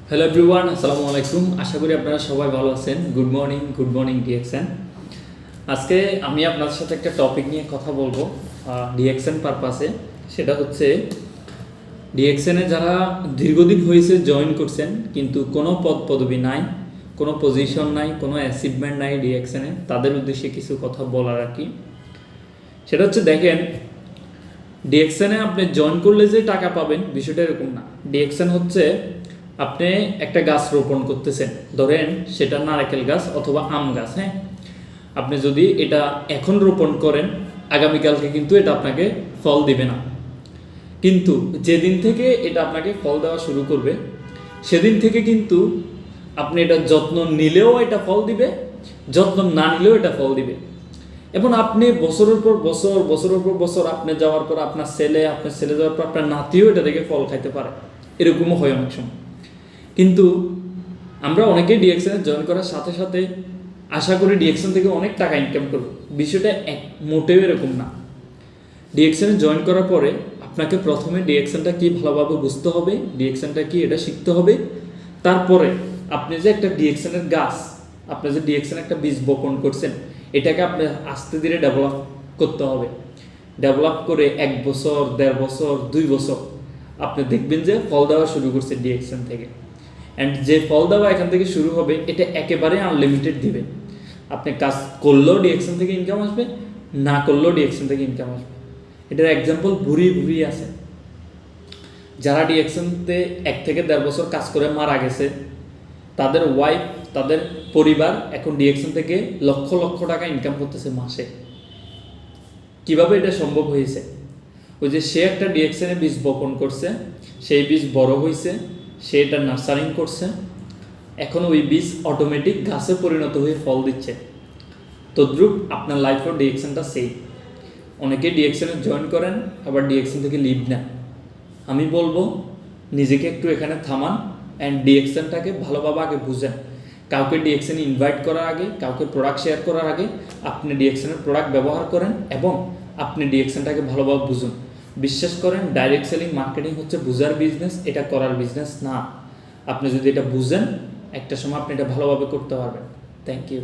Hello everyone, আসসালামু আলাইকুম। আশা করি আপনারা সবাই ভালো আছেন। Good morning DXN. আজকে আমি আপনাদের সাথে একটা টপিক নিয়ে কথা বলবো ডিএক্সএন পারপাসে। সেটা হচ্ছে ডিএক্সএনে যারা দীর্ঘদিন হয়েছে জয়েন করছেন কিন্তু কোনো পদবি নাই, কোনো পজিশন নাই, কোনো অ্যাচিভমেন্ট নাই ডিএক্সএনে, তাদের উদ্দেশ্যে কিছু কথা বলার আর কি। সেটা হচ্ছে দেখেন, ডিএক্সএনে আপনি জয়েন করলে যে টাকা পাবেন বিষয়টা এরকম না। ডিএক্সএন হচ্ছে আপনি একটা গাছ রোপণ করতেছেন, ধরেন সেটা নারকেল গাছ অথবা আম গাছ। হ্যাঁ, আপনি যদি এটা এখন রোপণ করেন, আগামীকালকে কিন্তু এটা আপনাকে ফল দিবে না। কিন্তু যেদিন থেকে এটা আপনাকে ফল দেওয়া শুরু করবে সেদিন থেকে কিন্তু আপনি এটা যত্ন নিলেও এটা ফল দিবে, যত্ন না নিলেও এটা ফল দিবে। এবং আপনি বছরের পর বছর আপনি যাওয়ার পর আপনার ছেলে যাওয়ার পর আপনার নাতিও এটা থেকে ফল খাইতে পারে, এরকমও হয় অনেক সময়। কিন্তু আমরা অনেকেই ডিএক্সএনে জয়েন করার সাথে সাথে আশা করি ডিএক্সএন থেকে অনেক টাকা ইনকাম করব। বিষয়টা মোটেও এরকম না। ডিএক্সএনে জয়েন করার পরে আপনাকে প্রথমে ডিএক্সএনটা কি ভালোভাবে বুঝতে হবে, ডিএক্সএনটা কি এটা শিখতে হবে। তারপরে আপনি যে একটা ডিএক্সএনের গাছ, আপনি যে ডিএক্সএন একটা বীজ বপন করছেন, এটাকে আপনি আস্তে ধীরে ডেভেলপ করতে হবে। ডেভেলপ করে 1 বছর, 1.5 বছর, 2 বছর আপনি দেখবেন যে ফল দেওয়া শুরু করছে ডিএক্সএন থেকে। অ্যান্ড যে ফল দেওয়া এখান থেকে শুরু হবে এটা একেবারে আনলিমিটেড দিবে। আপনি কাজ করলেও ডিএক্সএন থেকে ইনকাম আসবে, না করলেও ডিএক্সএন থেকে ইনকাম আসবে। এটার এক্সাম্পল ভুরি আছে। যারা ডিএক্সএনতে 1 থেকে 1.5 বছর কাজ করে মারা গেছে, তাদের ওয়াইফ, তাদের পরিবার এখন ডিএক্সএন থেকে লক্ষ লক্ষ টাকা ইনকাম করতেছে মাসে। কিভাবে এটা সম্ভব হয়েছে? ওই যে সে একটা ডিএক্সএনে বীজ বপন করছে, সেই বীজ বড় হয়েছে, সে এটা নার্সারিং করছে, এখন ওই বীজ অটোমেটিক গাছে পরিণত হয়ে ফল দিচ্ছে। তদ্রূপ আপনার লাইফেও ডিএক্সএনটা সেই। অনেকে ডিএক্সএনে জয়েন করেন, আবার ডিএক্সএন থেকে লিভ নেন। আমি বলবো নিজেকে একটু এখানে থামান অ্যান্ড ডিএক্সএনটাকে ভালোভাবে আগে বুঝেন। কাউকে ডিএক্সএনে ইনভাইট করার আগে, কাউকে প্রোডাক্ট শেয়ার করার আগে আপনি ডিএক্সএনের প্রোডাক্ট ব্যবহার করেন এবং আপনি ডিএক্সএনটাকে ভালোভাবে বুঝুন। বিশ্বাস করেন, ডাইরেক্ট সেলিং মার্কেটিং হচ্ছে বুঝার বিজনেস, এটা করার বিজনেস না। আপনি যদি এটা বুঝেন, একটা সময় আপনি এটা ভালোভাবে করতে পারবেন। Thank you.